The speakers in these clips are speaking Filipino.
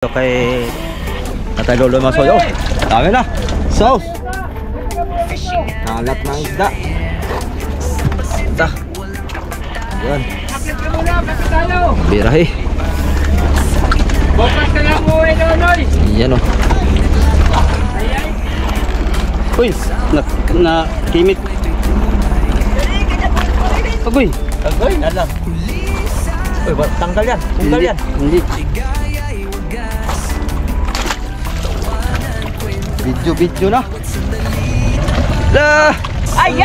Kay Tatay Lolo Masoyo. Dami na. Sauce. Nalat ng isda. Ito. Yan. Birahe. Yan o. Uy, na timit. Agoy. Agoy, alam. Uy, tanggal yan. Tanggal yan. Hindi. Video na. Dah. Ay.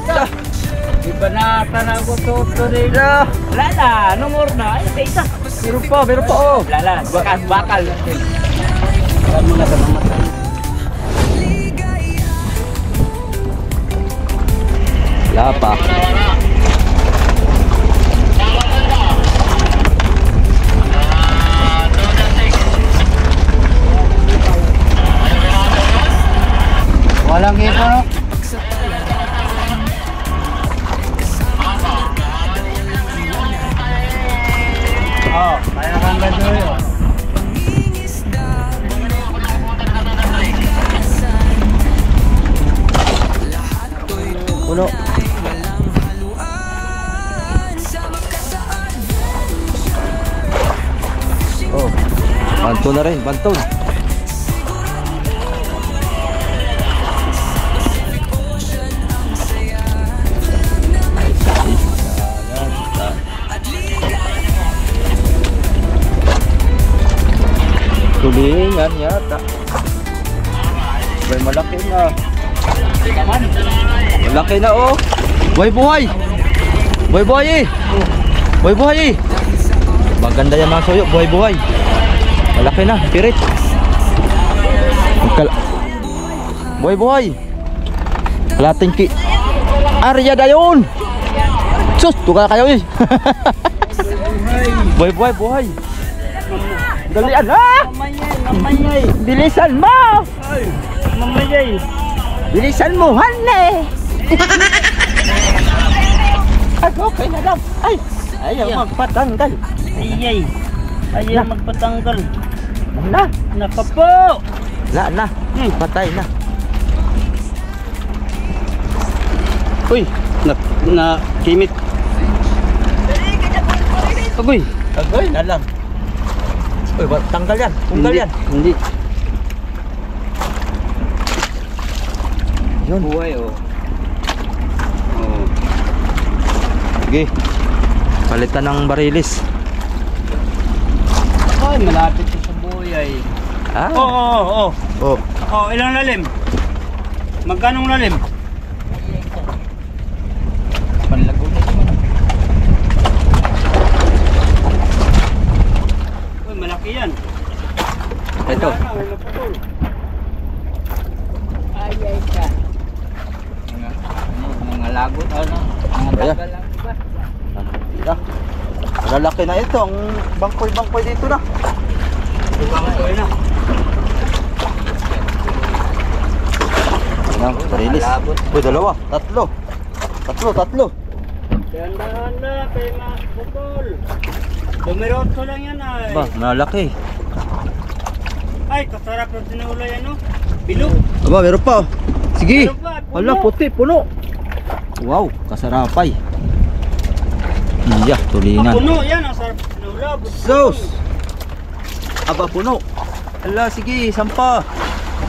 Dah. Iba na tanago to rin. Dah. Wala na, numor na. Ay, isa. Meron pa oh. Wala, bakal. Alam mo na sa mamatay. Lapa. Walang ito, no? Oh, kaya kang gano'n yun. Puno. Oh, banto na rin, banto. Tulingan yata. May malaki na. Malaki na oh. Buhay. Buhay. Maganda yan mga soyo. Buhay. Malaki na. Pirit. Buhay. Kalating ki. Arya dayon. Sus, tuka kayo eh. Buhay. Dalian ha. Mamayay. Bilisan mo. Mamayay. Bilisan mo, hane! Okay na daw. Ayaw magpatanggal. Ayay. Ayaw magpatanggal. Na, Nakapo. na. Patay na. Uy, na timit. Agoy. Agoy na lang. Uy, tanggal yan. Tanggal yan. Hindi. Yun. Buhay oh. Sige. Palitan ng barilis. Ay, malapit ko sa buhay. Ah. Oo. Oh. Oh, ilang lalim? Magkanong lalim? Panlago na naman. Uy, malaki yan. Ito. Ay ka. Mga lagot, ano? Mga Ayan. dagal lang, diba? Ito. Malalaki na ito. Ang bangkoy dito na. Bangkoy na. Ayan, barilis. Uy, dalawa. Tatlo. Dahan-dahan na, kay Mas Bukol. Dumiroto lang yan ay. Ba, malaki. Ay, kasarap na tinula yan, no? Bilog. Aba, meron pa. Sige. Meron pa, puno. Hala, puti, puno. Wow, kasarapay. Iya, tulingan. Puno yan, ang sarap tinula. Sauce. Aba, puno. Hala, sige, sampa.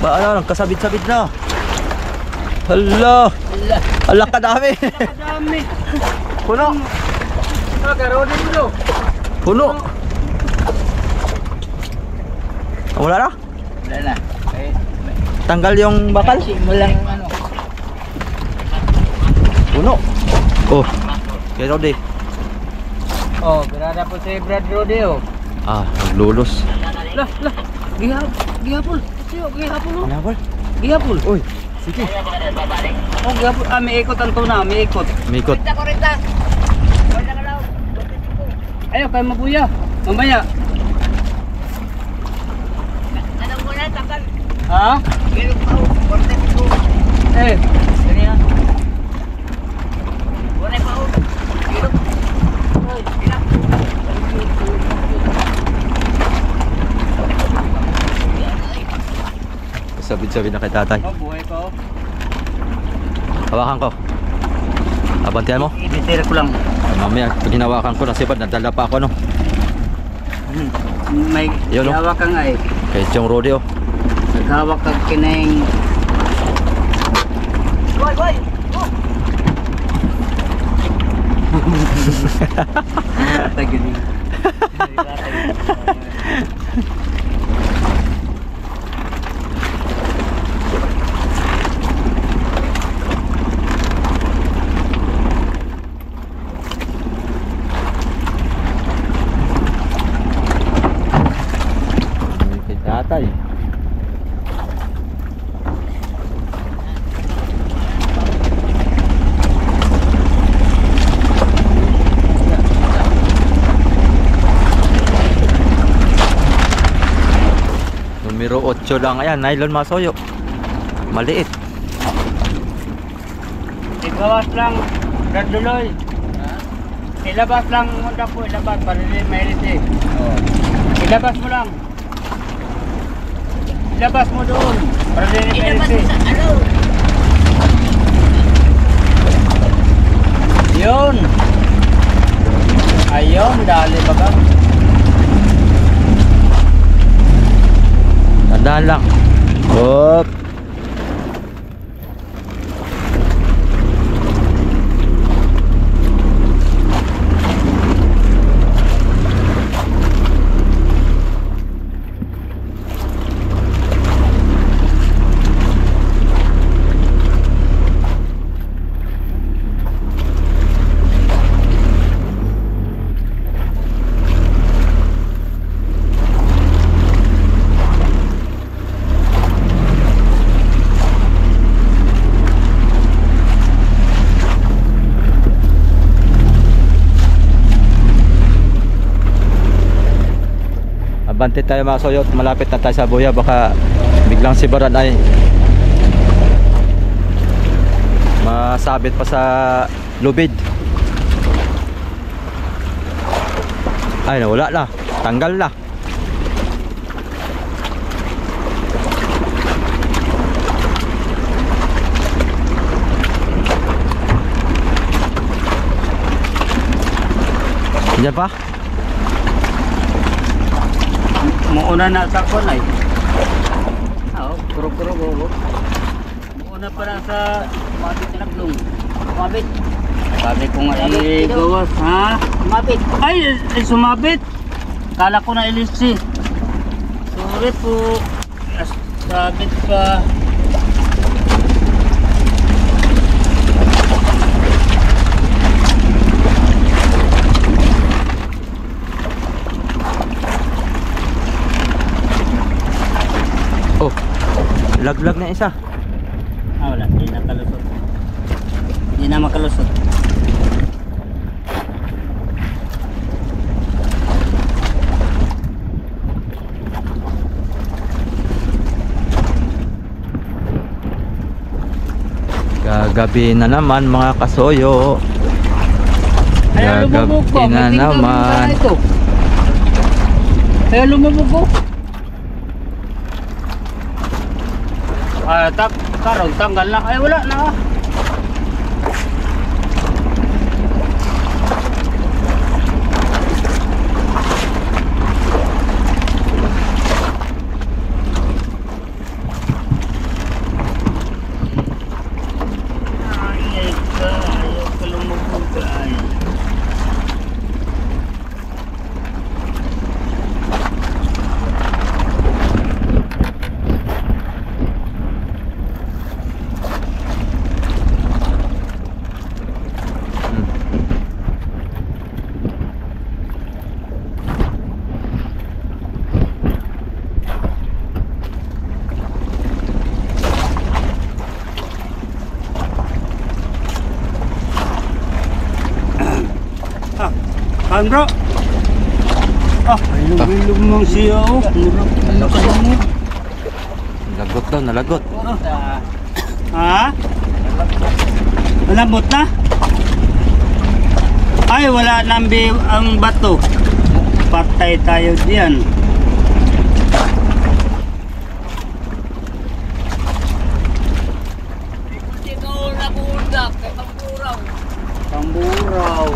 Ba, ano, kasabit-sabit na. Hala. Hala, kadami. Kadami. Puno. Nagarodin mo. Puno. Wala na? Wala na. Tanggal yung bakal? Mo lang ano. Puno. Oh, kay Rode. Oh, berada po si Brad Rodeo. Ah, naglulos. Lah. Gihapol. Gihapol. Anabal? Gihapol. Uy, sige. Oh, gihapol. Ah, may ikot ang tuna. May ikot. Mikot. Ayaw, kayo mabuya. Mamaya. Anong muna, takal. Ha? Bilog pa, 42. Eh. Ganyan. Wala pa, bilog. Ilang. Sabit-sabit na kay tatay. Oh, buhay pa oh. Hawakan ko. Abantihan mo. Ibitira ko lang. Mamaya, pag hinawakan ko ng sipad, nadala pa ako, no? May Yun, oh. hawak ka nga eh. Kay Chong Rodeo. Naghawak ka kineng. Boy, boy! Tagaling. Kay tatay. Numero 8 lang ayan, nylon masoyo. Maliit. Ikawas lang. Daduloy. Ilabas lang muna po. Ilabas. Para rin mailit eh. Ilabas mo lang. Ilabas mo doon. Para rin mailit Ilabas mo eh. sa ano? Yun. Ayun. Dali ba ka? Tandaan lang. Hop. Abante tayo mga soyot, malapit na tayo sa buya, baka biglang si Baran ay masabit pa sa lubid. Ay, nawala na, tanggal na. Diyan pa? Muuna na sa kon ay. Oo, kuro-kuro go. Muuna pa lang sa mabit na naglong. Mabit. Sabi ko nga gawas, ha? Mabit. Ay, sumabit. Kala ko na ilisi. Sorry po. Sabit pa. Oh, laglag na isa. Wala, hindi na kalusot. Hindi na makalusot. Gagabi na naman mga kasoyo. Gagabi na naman. Ayaw lumubog ko. Karong tanggal na. Ay wala na. Ayaw ka lumubog ay. Bro. Ilog-ilog mong siya oh. Nalagot daw, nalagot. Ha? Malambot na? Ay, wala nang ang bato. Patay tayo diyan. buraw.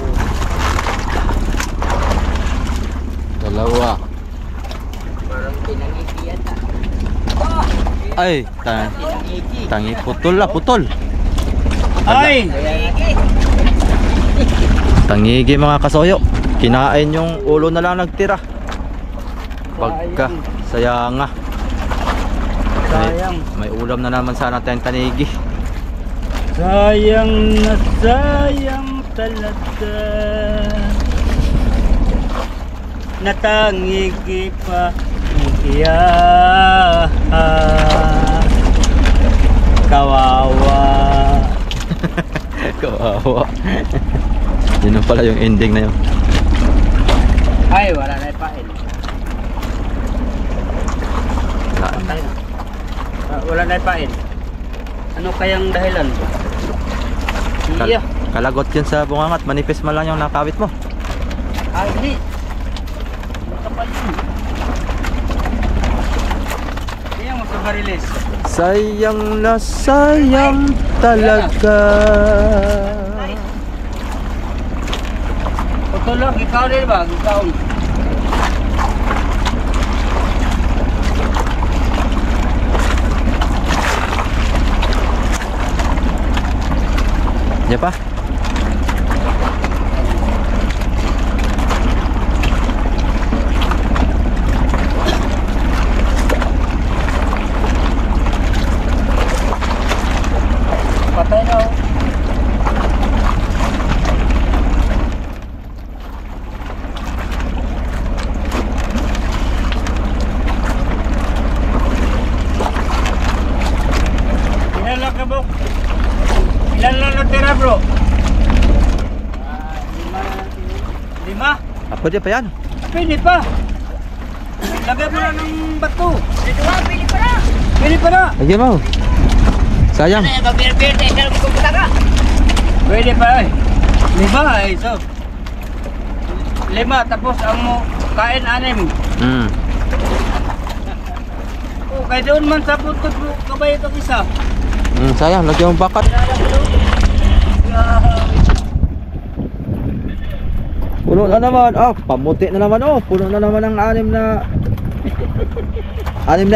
Dalawa. Parang pinangiti yata. Ay, tangi putol lah, putol. Ay! Tangigi mga kasoyo. Kinain yung ulo na lang nagtira. Pagka sayanga. Sayang. May ulam na naman sana tayong tanigi. Sayang na sayang talaga. Natangigi pa iya. Kawawa. Kawawa. Yun pala yung ending na yun. Ay, wala na ipain. Patay na. Wala na ipain. Ano kayang dahilan? Iya. Kalagot yun sa bungangat. Manipis man lang yung nakawit mo. Ay, hindi. Matapal yun. Hindi yung magkabarilis. Sayang na sayang talaga. Tutulog, ikaw rin ba? Ikaw. Diyan pa? Patay na oh. Ilan lang ka bro? Ilan lang natira bro? Lima na natin. Lima? Pwede pa yan. Pwede pa. Lagay mo na ng bato. Dito ba? Pili pa na. Pwede pa na. Lagyan mo. Sayang. Ano yung babir-bir na isang kumputa ka? Pwede pa eh. Lima eh. So, lima tapos ang mo kain anim. Hmm. Oh, kaya doon man sa puto kabay itong isa. Sayang, lagyan mo bakat. Puno na naman. Oh, pamuti na naman oh. Puno na naman ang anim na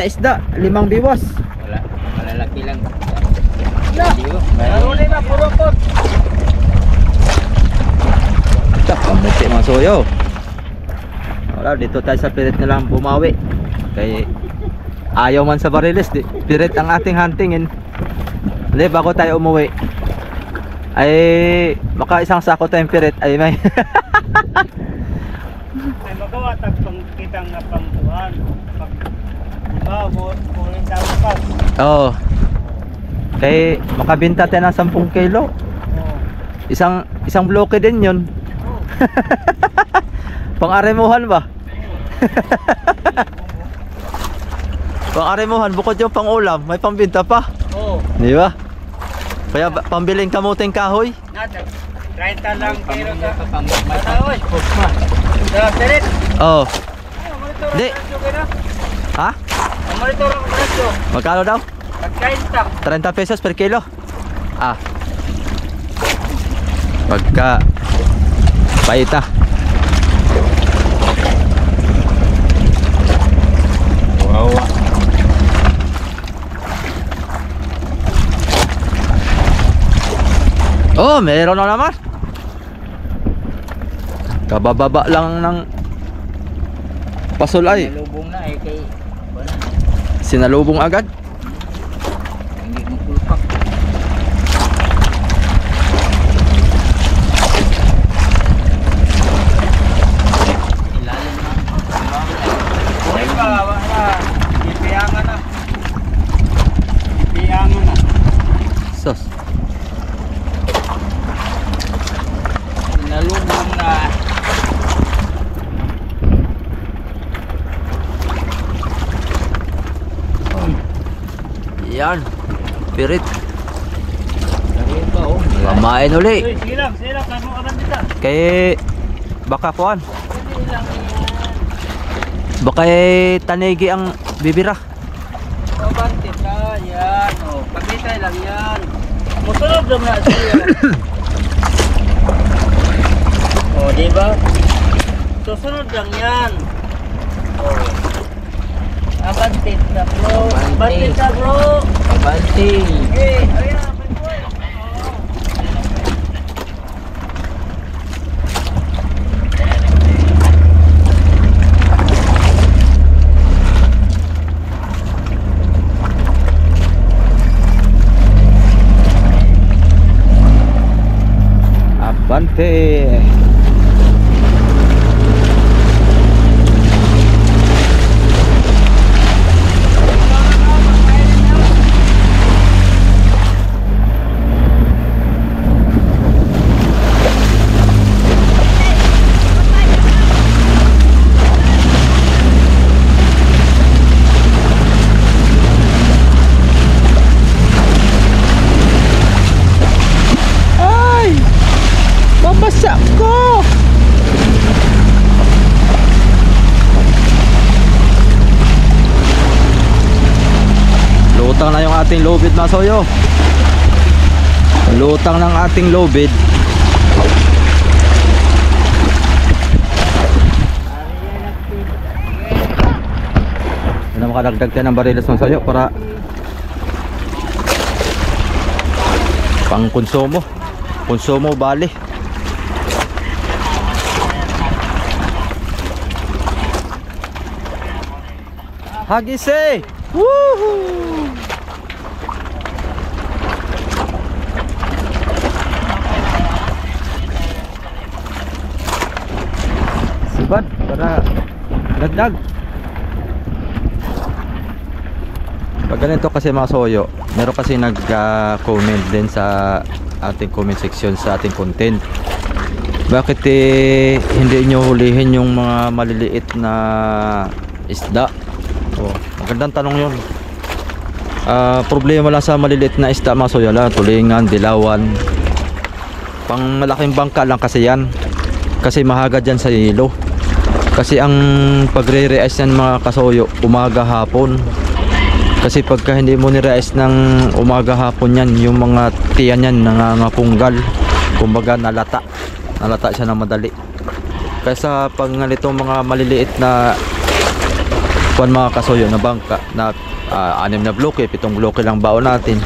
isda, 5 biwas. Wala, malalaki lang. Na. Maruli na, puro pot. Pamuti mga soyo. Wala, dito tayo sa pirit na lang bumawi. Kaya ayaw man sa bariles, pirit ang ating huntingin. Hindi, bago tayo umuwi ay baka isang sako tayong pirit ay may Ay magawa pang kitang na pangkuhan. Diba, buling daw ka. Oo. Kaya makabinta tayo ng 10 kilo. Isang bloke din yun. Pang-aremuhan ba? Pang-aremuhan, bukod yung pang-ulam, may pambinta pa. Oo. Di ba? Kaya pambiling kamuting kahoy. Nata, 30 lang kilo ka. Mataoy. Dala pirit. Oo. Monitor Di. ang presyo ka na. Ha? Monitor ang presyo. Magkano daw? Pagkainta. 30 pesos per kilo. Ah. Pagka paita. Wow. Oh, meron na naman. Kabababa lang ng pasulay. Nalubong na eh kay wala. Sinalubong agad. Hindi mo kulpak. Ilalim na. Uy pa, wala. Ipiyangan na. Ipiyangan na. Sos. Nalubong na. Yan. Pirit. Dahil pa oh. Lamain uli. Uy, silang. Kaya mo agad dito. Kay baka kuan. Pwede lang yan. Baka tanigi ang bibira. Abante ka, yan. O, pagkitay lang yan. Musunod naman na siya. O, di ba? Susunod lang yan. O. Abante na bro. Abante na bro. Abante. Eh, ayan. Abante. Ay! Mabasa ko! Lutang na yung ating lobid na soyo. Lutang ng ating lobid. Hindi na makadagdag tayo ng bariles ng soyo para pang konsumo. Konsumo bali. Hagise! Woohoo! Sibad para dagdag. Pag ganito kasi mga soyo, meron kasi nag-comment din sa ating comment section sa ating content. Bakit hindi nyo hulihin yung mga maliliit na isda? Oh, magandang tanong yun. Problema lang sa maliliit na isda mga soyo, tulingan, dilawan. Pang malaking bangka lang kasi yan. Kasi mahaga dyan sa ilo. Kasi ang pagre-reais yan mga kasoyo, umaga hapon. Kasi pagka hindi mo ni-reais ng umaga hapon yan, yung mga tiyan yan nangangapunggal. Kumbaga nalata siya ng madali. Kaysa pag nalito mga maliliit na mga kasoyo na bangka na 6 na bloke, 7 bloke lang baon natin.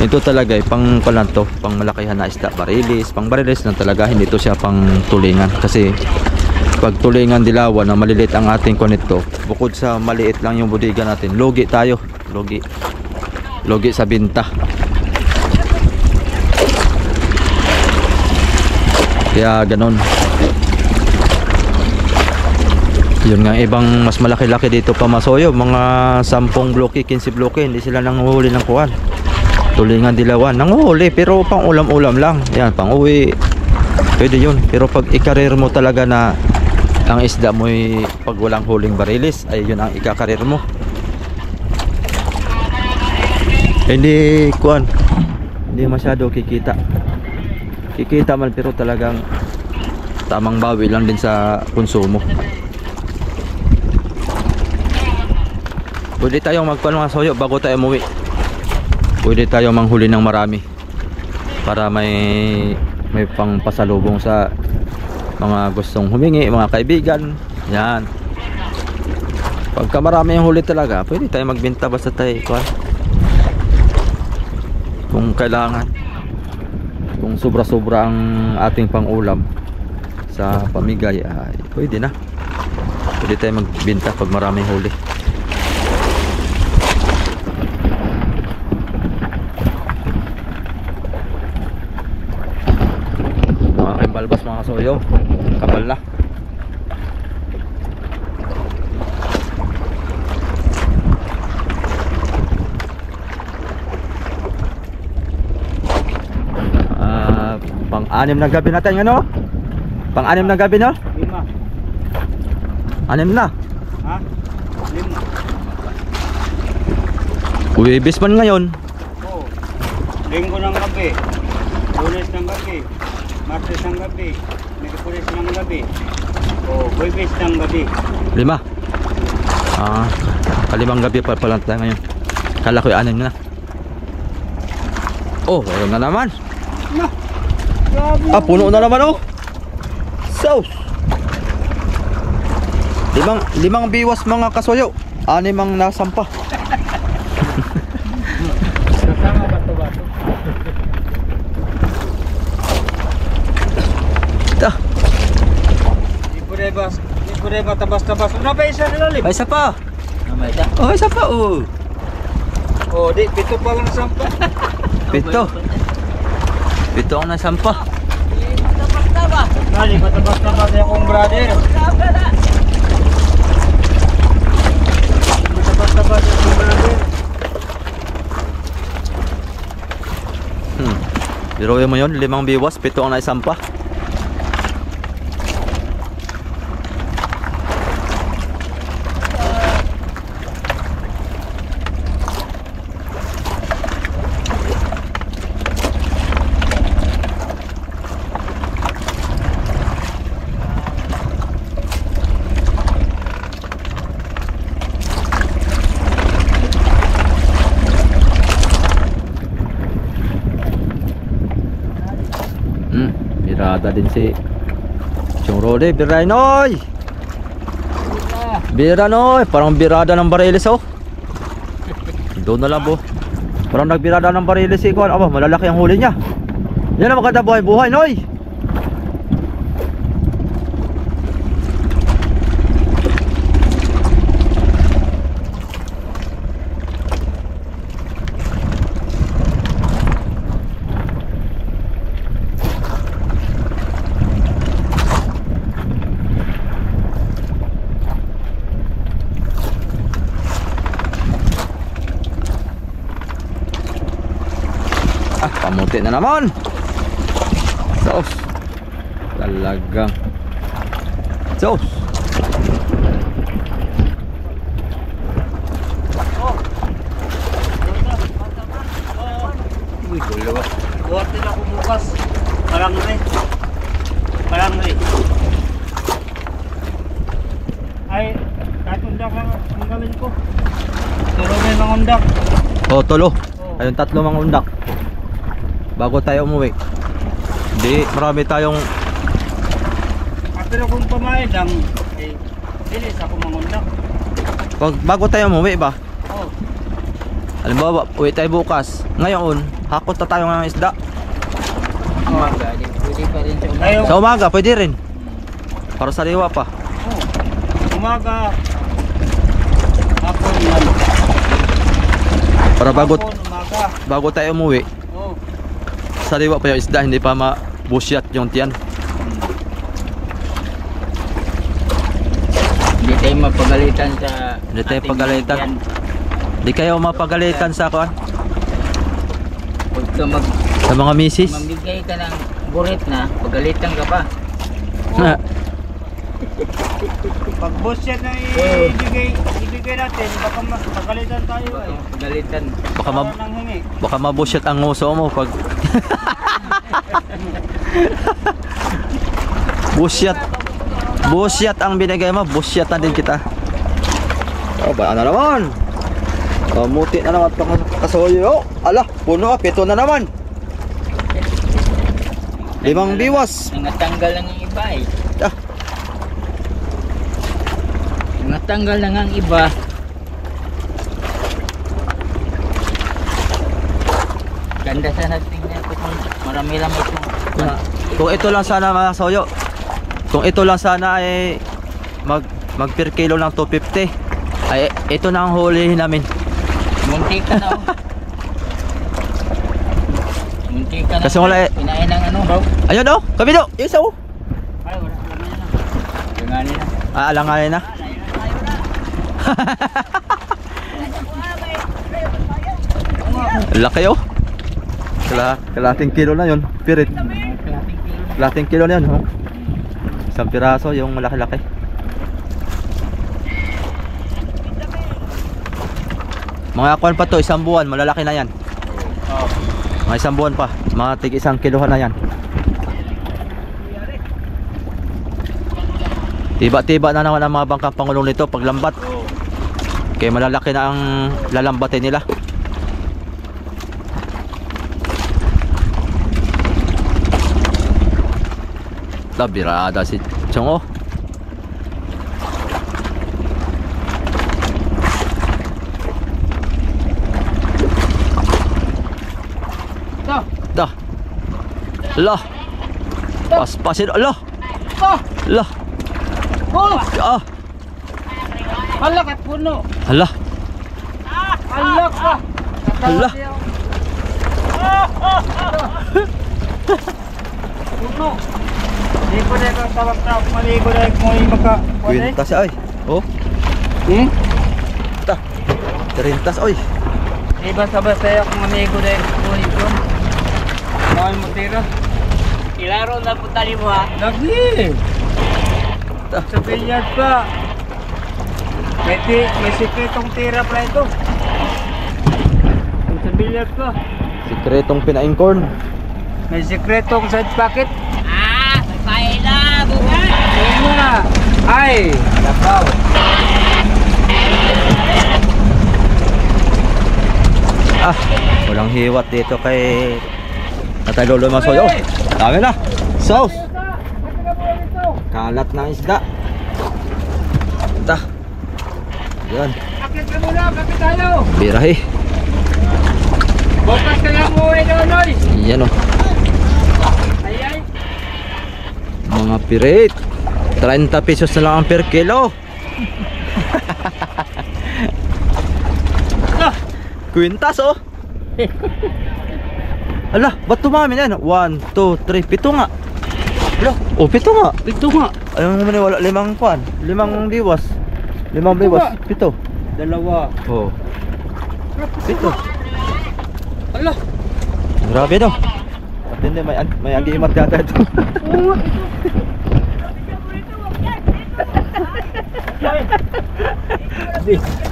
Ito talaga pang palanto, pang malakihan na isda, barilis, pang barilis na talaga, hindi to siya pang tulingan. Kasi pag tulingan, dilawan na maliliit ang ating konito, bukod sa maliit lang yung budiga natin, logi tayo, logi sa binta. Kaya ganon. Yun nga, ibang mas malaki-laki dito pa masoyo, mga 10 bloke, 15 bloke, hindi sila nanguhuli ng kuwan. Tulingan, dilawan, nanguhuli pero pang ulam-ulam lang. Yan, pang uwi, pwede yun. Pero pag ikarir mo talaga na ang isda mo pag walang huling barilis, ay yun ang ikakarir mo. Hindi kuwan, hindi masyado kikita man, pero talagang tamang bawi lang din sa konsumo. Pwede tayong magpaano mga soyo bago tayo umuwi. Pwede tayong manghuli ng marami para may pang pasalubong sa mga gustong humingi, mga kaibigan. Yan. Pagka marami yung huli talaga, pwede tayo magbenta basta tayo kung kailangan. Kung sobra-sobra ang ating pang-ulam sa pamigay, ay pwede na. Pwede tayo magbenta pag maraming huli. Balbas mga kasoyo, kapal na. Pang-anim na gabi natin, ano? Pang-anim na gabi, no? 5. 6 na. Ha? 5. Uwibis man ngayon. Oo. Linggo ng gabi. Lunes ng gabi. Martes ng gabi. Miyerkules ng gabi. O Huwebes ng gabi. 5. Kalimang gabi pa pala tayo ngayon. Kala ko 6 na. Oh, meron na naman. No. Grabe. Puno na naman, oh. Sauce. Limang biwas mga kasuyo. 6 ang nasampa. Kasama bato-bato. Ito. Di pwede ba tabas-tabas? Ano ba isa nilalim? Ay, isa pa. Namay ita. Oh, isa pa. Oh. Oh, di, pito pa lang sampa. 7. 7 ang nasampa. Tama-tama. Nali, matabas-tabas yung kong brother. Matabas-tabas yung kong brother. Biruin mo yun, 5 biwas, 7 ang naisampa. Birada din si Chong Rode. Biray noy. Bira noy. Parang birada ng Bariles oh. Doon na lang po. Parang nagbirada ng Bariles si Kuan. Aba, malalaki ang huli niya. Yan ang maganda buhay-buhay noy. Pamuti na naman. Sauce. Talagang sauce. Uy, dalawa. Buhat din ako bukas. Parang rin. Parang rin. Ay, katundak lang ang gawin ko. Turo may mga undak. Oh, tulo. Ayun, 3 mga undak. Bago tayo umuwi. Di, marami tayong Pero kung pamaid ang bilis ako mangundak. bago tayo umuwi ba? Oh, Halimbawa, uwi tayo bukas. Ngayon, hakot na tayo ng isda. Umaga, di pwede pa rin sa umaga. ngayon. Sa umaga, pwede rin. Para sariwa pa. Oh, umaga. Hapon yan. Para Hapon, umaga. bago tayo umuwi, Oh, sariwa pa yung isda, hindi pa mabusyat yung tiyan. Hindi tayo mapagalitan sa Hindi tayo ating pagalitan. yan. Di kayo mapagalitan sa kuan, Huwag ka sa mga misis. mamigay ka ng burit na, pagalitan ka pa. pag boss yan na Oh. ibigay natin, baka magalitan tayo eh. Pagalitan. Baka Baka nang hingi. baka mabusyat ang nguso mo pag busyat ang binigay mo, busyat na din kita. Oh, ba na naman? Muti na naman itong kasuyo. Ala, puno 7 na naman. 5 biwas. Nangatanggal lang yung iba eh. Ah, Nangatanggal lang ang iba. Ganda sana tingnan ko kung marami-rami itong kung ito lang sana mga kasuyo. Kung ito lang sana ay mag per kilo lang 250. Ay ito na ang hulihin namin. munti ka na. Oh. Munti ka na. Kasi wala eh. Kinain ng ano bro. Ayun oh, kabilo. Yung isa oh. Ay, wala naman yan. Tunganin na. Alanganin na. Laki oh. Kalating kilo na yun. Pirit. Kalating kilo na yun. Oh. Isang piraso yung malaki-laki. Mga kwan pa to, 1 buwan. Malalaki na yan. Oh. Mga 1 buwan pa. Mga tig 1 kilohan na yan. Tiba-tiba na naman ang mga bangkang pangulong nito pag lambat. Kaya malalaki na ang lalambatin nila. Ta, birada si Chong, oh. Dah. Lah. Pas-pasin. Lah. Lah. Oh! Ah. Hala kat puno. Hala. Hala ka. Hala. Puno. Di ko na kang tawag-tawag. Maligo na mo yung maka... Kwintas ay. Oh. Hmm? Ta. 30 oy. Di ba sabay ako maligo na yung ito? Mahal mo tira. Ilaro na po tali mo ha? Lagi! Sa billiard pa. May sikretong tira pa ito. Sa billiard pa. Sikretong pinaing corn. May sikretong side pocket. May paila! Bukan! Ayun na! Ay! Labaw! Ah, walang hiwat dito kay Tatay Lolo Masoyo. Dami na. Sauce. Kalat ng isda. Ta. Yan. Akit ka muna! Kapit tayo! Birahe. Bukas ka lang mo eh, Nonoy! Yan, oh. Ay ay! Mga pirit. 30 pesos na lang ang per kilo. Kwintas, oh. Ala, ba't tumami na yan? 1, 2, 3, 7 nga. Ala, oh, 7 nga. Ito nga! Ayaw mo maniwala, 5 kwan. 5 biwas. 5 biwas, 7. Dalawa. Oh. 7. Ala! Grabe, no? At hindi, may agimat yata ito.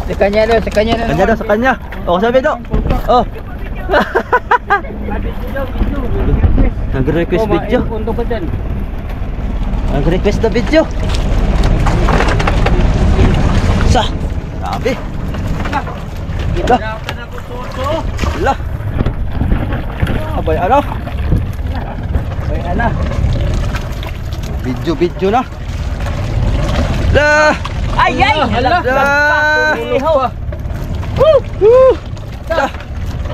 Sa kanya daw, sa kanya daw. Kanya daw, sa kanya. Oh, sabi daw. Oh. Nag-request video. Punto ka dyan. Nag-request na video. Sa. Grabe. Kita na ako tuto. Lah. Abay, ano? Ay, ana. Video na. Lah. Ay, ay! Hala! Ah! Dah.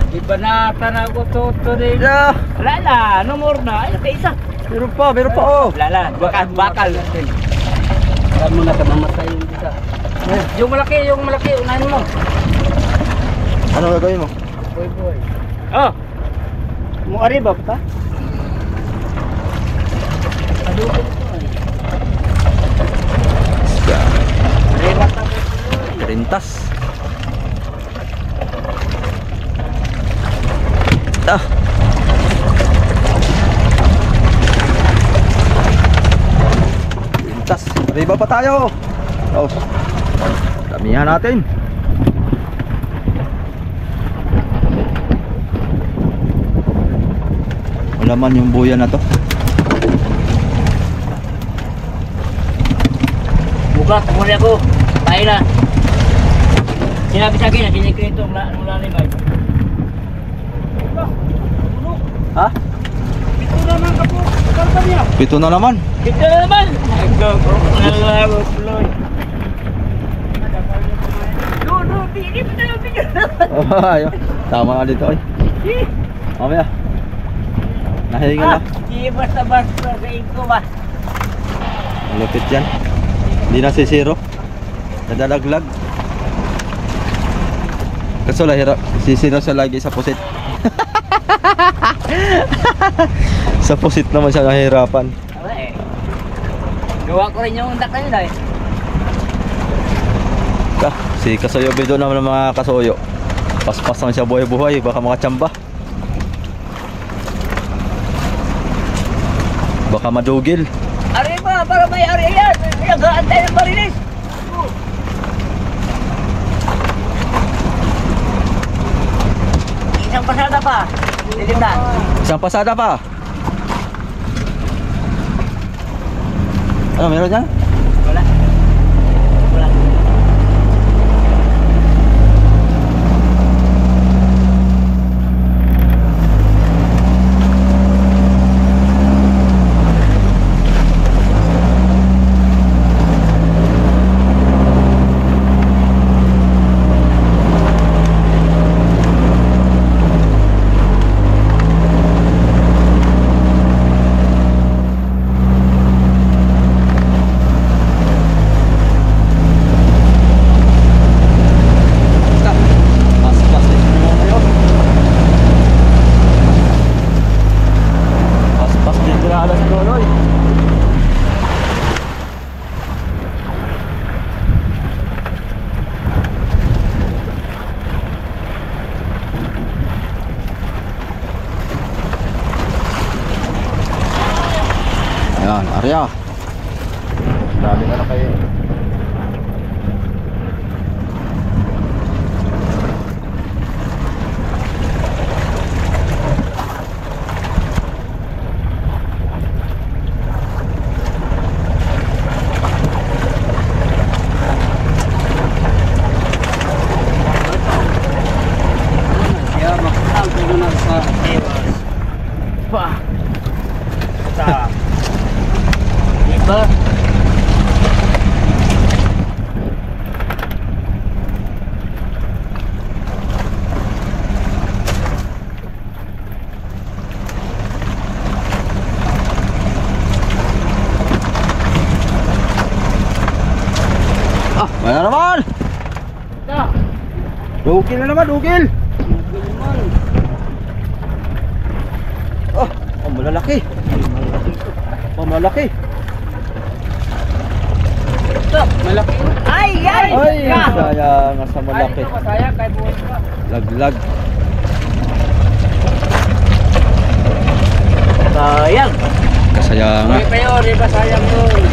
Ibanatan ako tuto rin. Lah. Wala na, no more na. Ay, isa. Meron pa, oh. Wala na, bakal. Alam mo na ka mamatay yung isa. Yung malaki, unahin mo. Ano gagawin mo? Boy. Oh! Mo arriba pa? Aduko ito eh. Arriba pa po. Rintas. Ah. Rintas. Arriba pa tayo. Oh. Damihan natin. Wala man yung buya na to. Buka, kumuli ako. Tayo na. Sinabi sa akin na sinikreto ang lalim ay. Ha? Ito naman ka po. Kalta niya. 7 na naman. Ito na naman. Nalawa, Floy. No, bigyan mo na lang, bigyan. Oh, ayo. Tama nga dito ay. Mamaya. Nahihinga na. Di basta-basta sa iko ba? Malupit yan. Hindi na sisiro. Nadalaglag. Kaso lahira. Sisiro siya lagi sa pusit. Sa pusit naman siya nahihirapan. Wala eh. Gawa ko rin yung undak kanila eh. Si Kasoyo Bido naman ng mga kasoyo. Paspas naman siya buhay-buhay. Baka makatsamba. Baka madugil. Ari ba? Para may ari yan. Nagaan tayo ng marilis. Isang pasada pa. Lilimdan. Isang pasada pa. Ano meron dyan? Wala. Wala. Kaya. Dami na kayo. Siya makasal ko na sa ewas. Pa. Sa. Diba? Ah, wala naman. Ito. Dugil na naman, dugil. Gilman. Oh, oh malalaki. Oh, malaki. Ito. Malaki. Ay! Ay! Ay, sayang nga sa malaki. Ay, ito masaya kay buhay ka. Laglag. Sayang. Kasayangan. May payo, di ba sayang doon?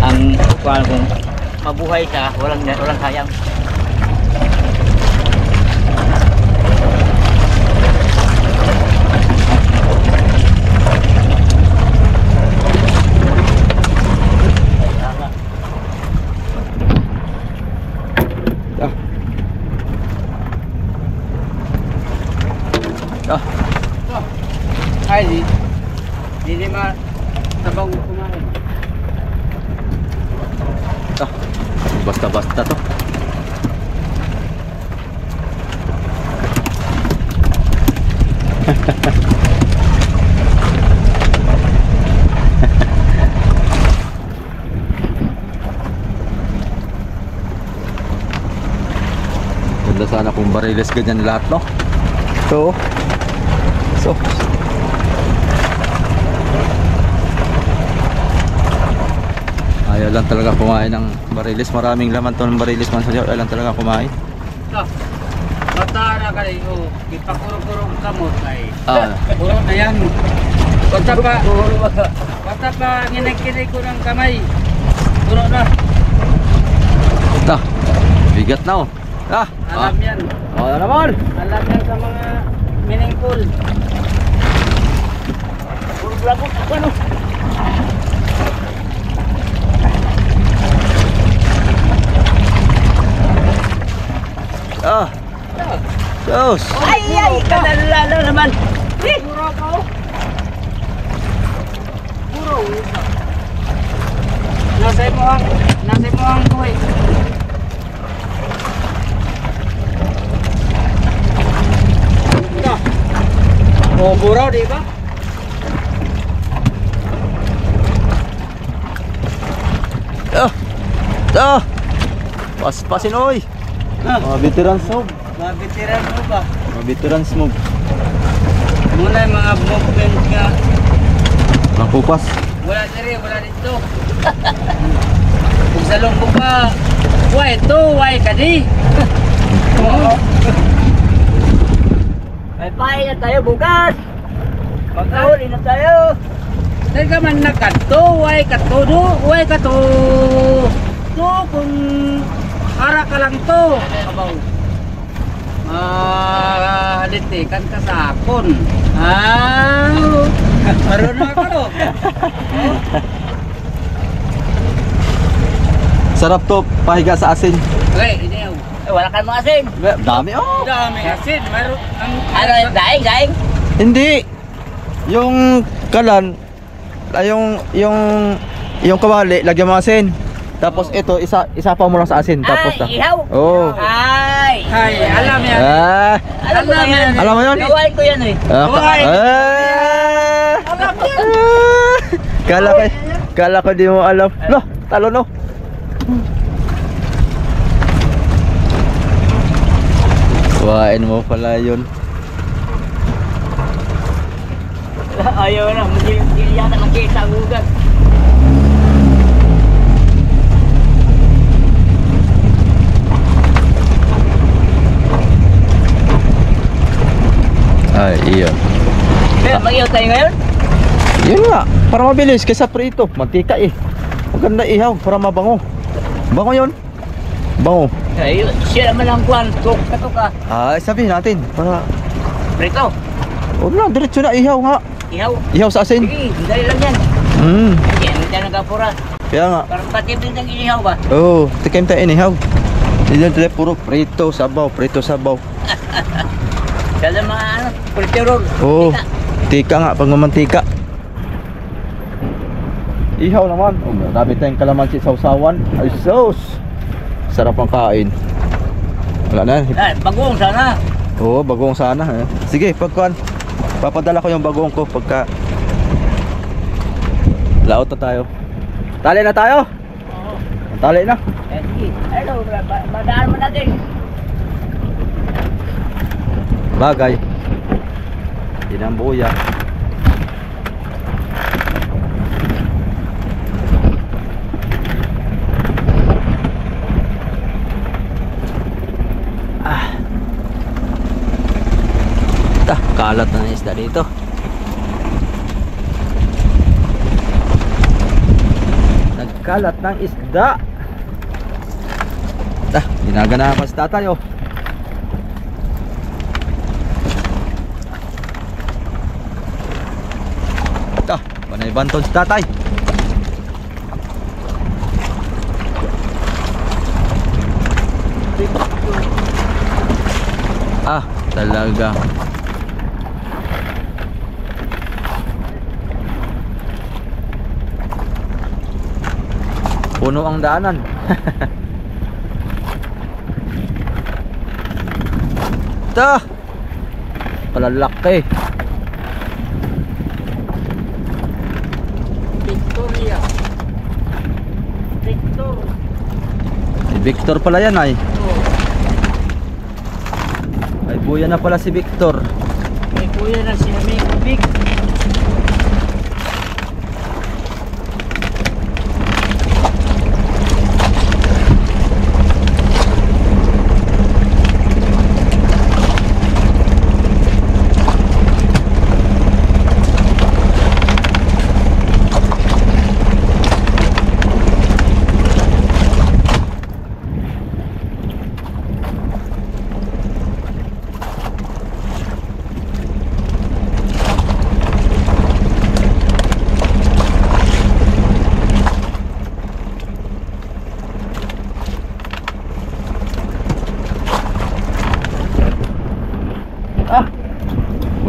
Ang kuwan kung mabuhay ka, walang sayang. Ah. Ah. Ay, di tabang kumain. Ah. Basta-basta to. Ganda sana kung bariles ganyan lahat, no? So, ayaw lang talaga kumain ng bariles. Maraming laman to ng bariles man sa ayaw lang talaga kumain. Ito. Bata na ka rin. Oh, ipakuro-kurong kamot ay. Ah, Puro na yan. Bata pa nginig-kinig ko ng kamay. Puro na. ito. Bigat na, oh. Ah, Alam yan. oh, naman. Alam yan sa mga meaningful. Puro blabot ako no. Ah, Diyos. Ay, kanalala naman. Puro ako. Puro. Nasa mo ang buhay. Ito. Oh, buraw, di ba? Ah, paspasin, oy. Mga veterans move. Mabitiran mo ba? Mga veterans move. Muna yung mga movement nga. Makupas. Wala diri, wala dito. Kung sa lungko pa, why ito, why ka di? May pahay na tayo bukas. Magkahuli na tayo. Dahil ka man nakato, why ka to, do, why ka to. To, kung ara ka lang to. Abaw. Halitikan ka sa akon. Marunong ako no? Sarap to, pahiga sa asin. Okay, iniyaw. Wala kang mga asin. Dami, oh. Dami asin, mayroon ang... Ano yung daing? Hindi. Yung kalan, ay yung kawali, lagyan mo asin. Tapos ito, isa pa mo lang sa asin. Tapos Ay, ihaw. Oh. Ay. Ay, alam yan. Ah. Alam mo yan. Alam mo yun? Gawain ko yan eh. Kawali. Alam yan. Kala ko di mo alam. No, talo no. Kuhain mo pala yun. Ayaw na, hindi yata makita ang ugat. Ay, iyon. mag-ihaw tayo ngayon? Yun nga, para mabilis kaysa prito. Mantika eh. Maganda ihaw para mabango. Bango yun. Bango. Ay, siya naman ang kuwan. Katok ka. Sabihin natin para Prito. huwag na, diretso na ihaw nga. Ihaw. Ihaw sa asin. Sige, dali lang yan. Sige, hindi tayo nagkapura. Kaya nga. Parang pati din ng inihaw ba? Oo, tikim tayo inihaw. Hindi tayo puro prito sabaw, prito sabaw. Kaya mga ano, kulturol. Oo, tika nga, pag mamantika. Ihaw naman. Oh, marami tayong kalamansi sa usawan. Ay sus! Sarap ang kain. Wala na. Ay, bagoong sana. Oo, bagoong sana. Eh. Sige, pagkuhan. Papadala ko yung bagoong ko pagka laot na tayo. Tali na tayo? Oo. Tali na. Sige, ano, madaan mo natin. Bagay. Yan ang buya. Kalat na ng isda dito. Nagkalat ng isda. Ginagana pa si tatay oh. Panay banton si tatay. Talaga. Puno ang daanan. Palalaki. Victoria. Victor. Si Victor pala yan ay. Oo. Ay buya na pala si Victor. May kuya na siya, may Vic.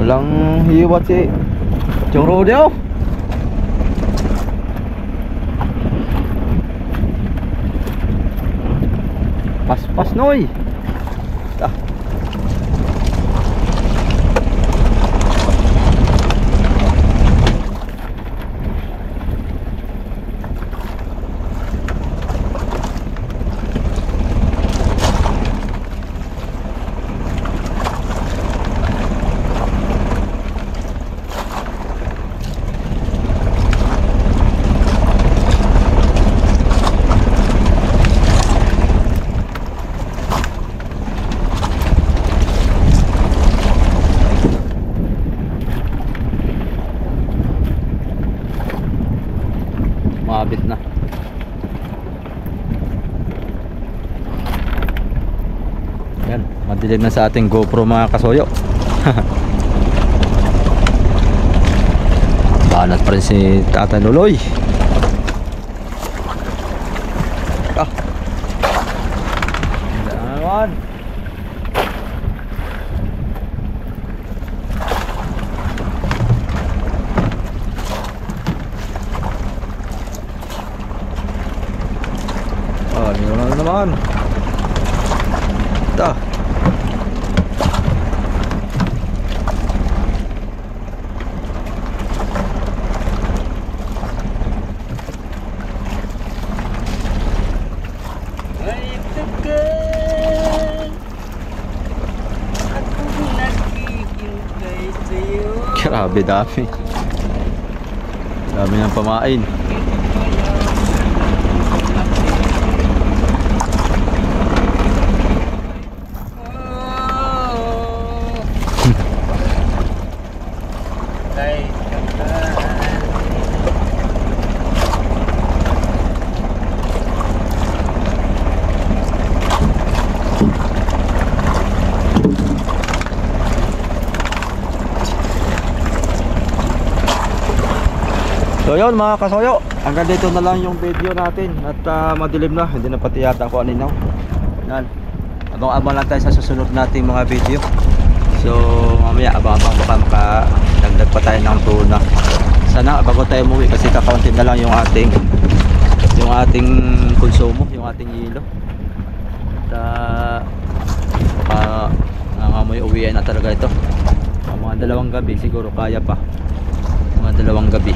Walang hiwat si Chong Rodeo. Pas-pas noy. Mabit na. Yan, madilim na sa ating GoPro mga kasoyo. Banat pa rin si Tatay Loloy. Naman. Meron na naman. Ito. Ay, tagal. Ako naghihintay sa'yo. Grabe dami. Dami ng pamain. So yun mga kasoyo, hanggang dito na lang yung video natin. At madilim na, hindi na pati yata ako aninaw. Yan, abang-abang lang tayo sa susunod nating mga video. So mamaya abang-abang baka makadagdag pa tayo ng tuna. Sana bago tayo umuwi kasi kakaunti na lang yung ating konsumo, yung ating hilo. At baka nangangamoy uwian na talaga ito. Mga 2 gabi siguro kaya pa. Mga 2 gabi.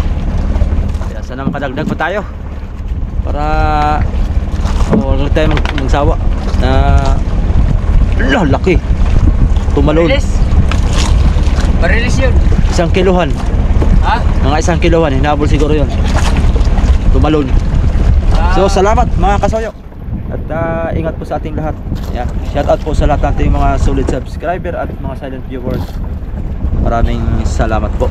Kaya sana makadagdag pa tayo para huwag tayo magsawa na laki tumalon. Barilis yun. 1 kilohan. Ha? Mga 1 kilohan, hinabol siguro yun. Tumalon. So salamat mga kasoyo. At ingat po sa ating lahat. Yeah. Shout out po sa lahat ng ating mga solid subscriber at mga silent viewers. Maraming salamat po.